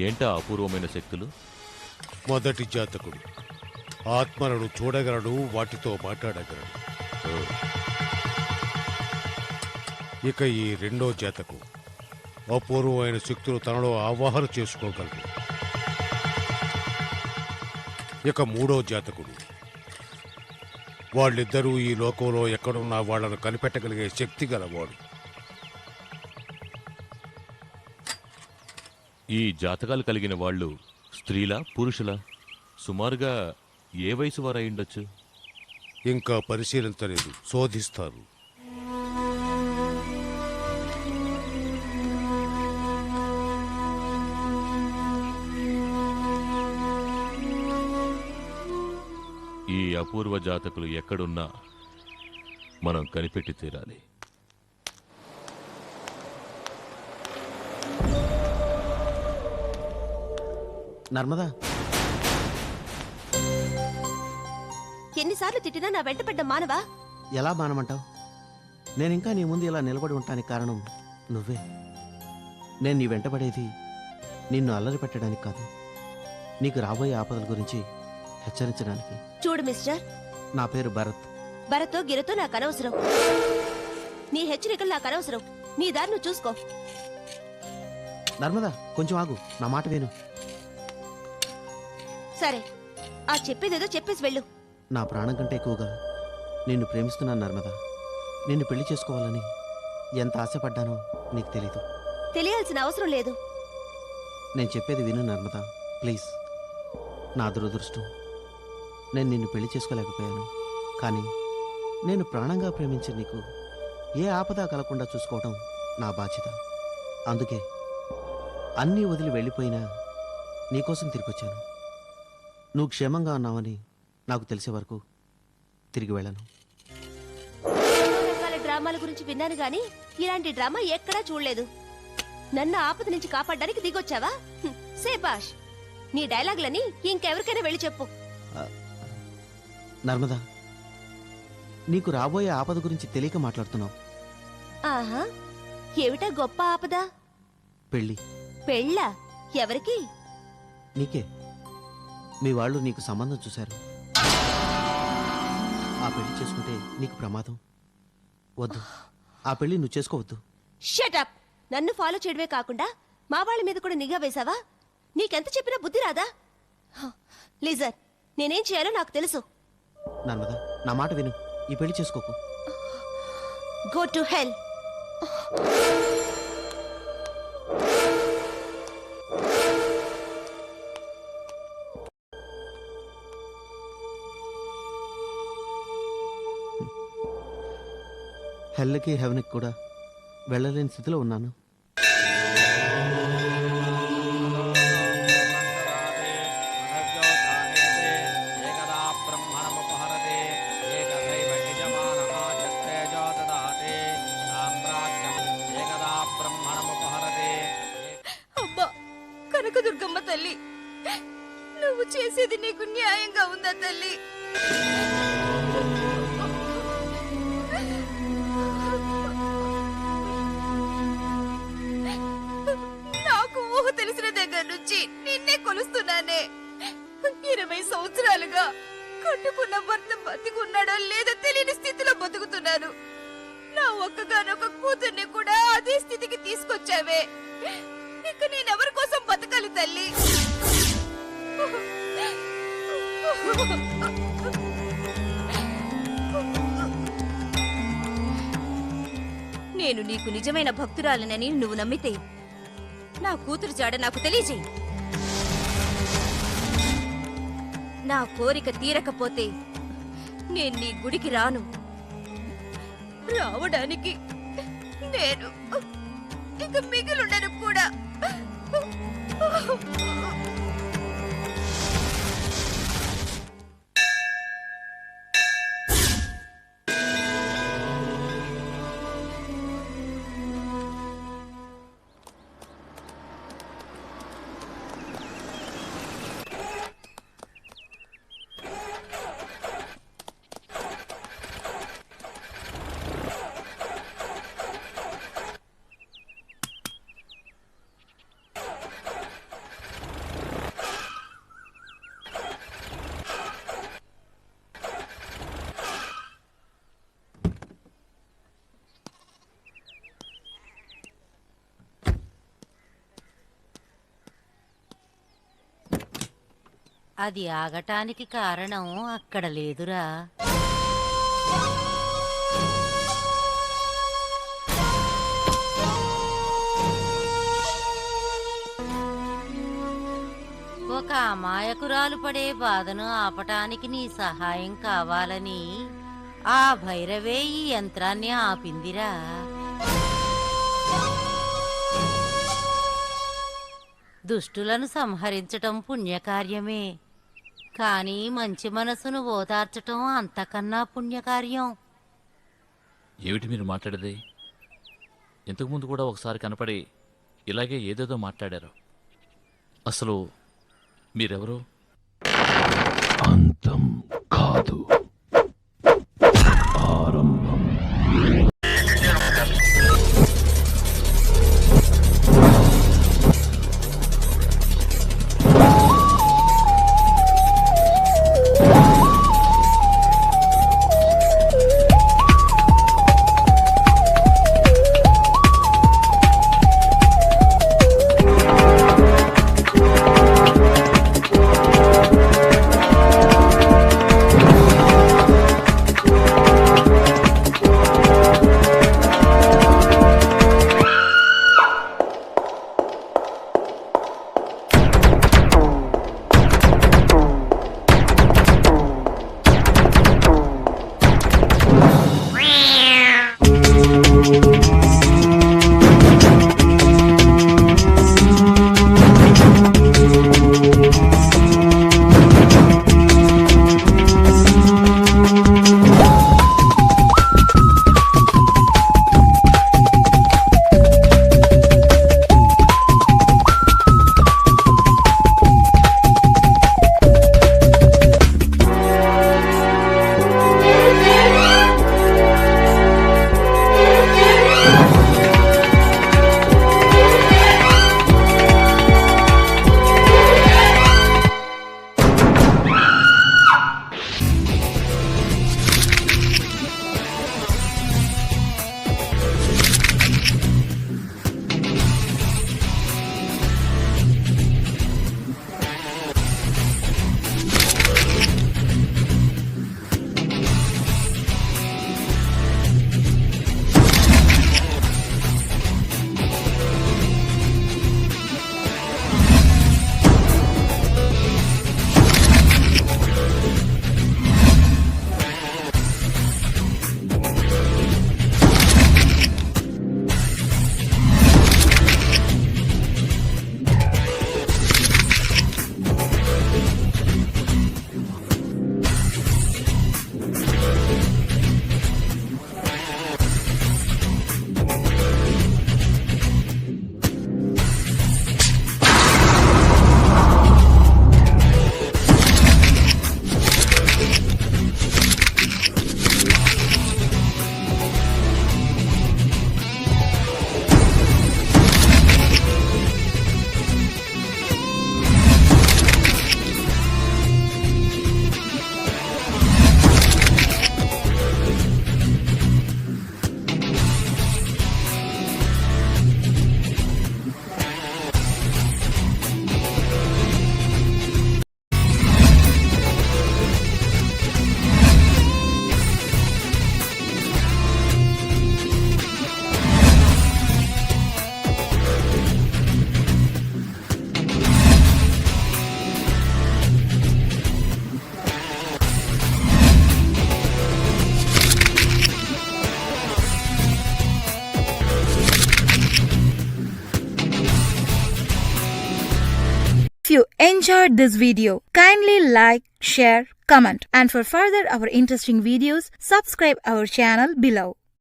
ఏంటా అపూర్వమైన శక్తులు? మొదటి జాతకుడు ఆత్మలను చూడగలడు, వాటితో మాట్లాడగలడు. ఇక ఈ రెండో జాతకు అపూర్వమైన శక్తులు తనలో ఆవాహన చేసుకోగలడు. ఇక మూడో జాతకుడు వాళ్ళిద్దరూ ఈ లోకంలో ఎక్కడున్నా వాళ్లను కనిపెట్టగలిగే శక్తి గలవాడు. ఈ జాతకాలు కలిగిన వాళ్ళు స్త్రీలా పురుషులా? సుమారుగా ఏ వయసు వారై ఉండొచ్చు? ఇంకా పరిశీలించలేదు, శోధిస్తారు. ఈ అపూర్వ జాతకులు ఎక్కడున్నా మనం కనిపెట్టి తీరాలి. నర్మదా, ఎన్నిసార్లు తిట్టినా నా వెంటపడ్డ మానవా? ఎలా మానమంటావు? నేనింకా నీ ముందు ఇలా నిలబడి ఉంటానికి కారణం నువ్వే. నేను నీ వెంటపడేది నిన్ను అల్లరి పెట్టడానికి కాదు, నీకు రాబోయే ఆపదల గురించి హెచ్చరించడానికి. చూడు మిస్టర్, నా పేరు భరత్. భరత్తో గిరతో నాకు అనవసరం. నీ హెచ్చరికలు నాకు అనవసరం. నీ దారి నువ్వు చూసుకో. నర్మదా, కొంచెం ఆగు, నా మాట విను. సరే, ఆ చెప్పేదేదో చెప్పేసి వెళ్ళు. నా ప్రాణం కంటే ఎక్కువగా నిన్ను ప్రేమిస్తున్నాను నర్మదా. నిన్ను పెళ్లి చేసుకోవాలని ఎంత ఆశపడ్డానో నీకు తెలీదు. తెలియాల్సిన అవసరం లేదు. నేను చెప్పేది విను నర్మదా, ప్లీజ్. నా దురదృష్టం, నేను నిన్ను పెళ్లి చేసుకోలేకపోయాను. కానీ నేను ప్రాణంగా ప్రేమించే నీకు ఏ ఆపద కలగకుండా చూసుకోవడం నా బాధ్యత. అందుకే అన్నీ వదిలి వెళ్ళిపోయినా నీకోసం తిరిగొచ్చాను. నువ్వు క్షేమంగా ఉన్నావని నాకు తెలిసే వరకు తిరిగి వెళ్ళను. రకాల డ్రామాల గురించి విన్నాను గాని ఇలాంటి డ్రామా ఎక్కడా చూడలేదు. నన్ను ఆపద నుంచి కాపాడడానికి దిగొచ్చావా? సేబాష్. నీ డైలాగులని ఇంకెవరికైనా వెళ్ళి చెప్పు. నర్మదా, నీకు రాబోయే ఆపద గురించి తెలియక మాట్లాడుతున్నావు. ఆహా, ఏమిటా గొప్ప ఆపద? పెళ్ళి. పెళ్ళా? ఎవరికి? నీకే. మీ వాళ్ళు నీకు సంబంధం చూశారు. ఆ పెళ్లి చేసుకుంటే నీకు ప్రమాదం. వద్దు, ఆ పెళ్లి నువ్వు చేసుకోవద్దు. షటప్. నన్ను ఫాలో చేయడమే కాకుండా మా వాళ్ళ మీద కూడా నిఘా వేశావా? నీకెంత చెప్పినా బుద్ధి రాదా? లీజర్, నేనేం చేయాలో నాకు తెలుసు. నర్మదా, నా మాట విను, ఈ పెళ్లి చేసుకోకు. Go to hell. హెల్కి హెవెన్కి కూడా వెళ్ళలేని స్థితిలో ఉన్నాను. అబ్బా, కనకదుర్గమ్మ తల్లి, నువ్వు చేసేది నీకు న్యాయంగా ఉందా తల్లి? నాకు ఊహ తెలిసిన దగ్గర నుంచి నిన్నే కొలుస్తున్నానే. 20 సంవత్సరాలుగా కట్టుకున్న భర్త బతికున్నాడో లేదో తెలియని స్థితిలో బతుకుతున్నాను. నా ఒక్కగానొక్క కూతుర్ని కూడా అదే స్థితికి తీసుకొచ్చావే. ఇక నేనెవరి కోసం బతకాలి తల్లి? నేను నీకు నిజమైన భక్తురాలనని నువ్వు నమ్మితే నా కూతురు జాడ నాకు తెలియజేయి. నా కోరిక తీరకపోతే నేను నీ గుడికి రాను. రావడానికి నేను ఇక మిగిలుండను కూడా. అది ఆగటానికి కారణం అక్కడ లేదురా. ఒక అమాయకురాలు పడే బాధను ఆపటానికి నీ సహాయం కావాలని ఆ భైరవే ఈ యంత్రాన్ని ఆపిందిరా. దుష్టులను సంహరించటం పుణ్యకార్యమే, కానీ మంచి మనసును ఓదార్చటం అంతకన్నా పుణ్యకార్యం. ఏమిటి మీరు మాట్లాడేది? ఇంతకుముందు కూడా ఒకసారి కనపడి ఇలాగే ఏదేదో మాట్లాడారు. అసలు మీరెవరు? అంతం కాదు, ఆరంభం. If you enjoyed this video, kindly like, share, comment, and for further our interesting videos, subscribe our channel below.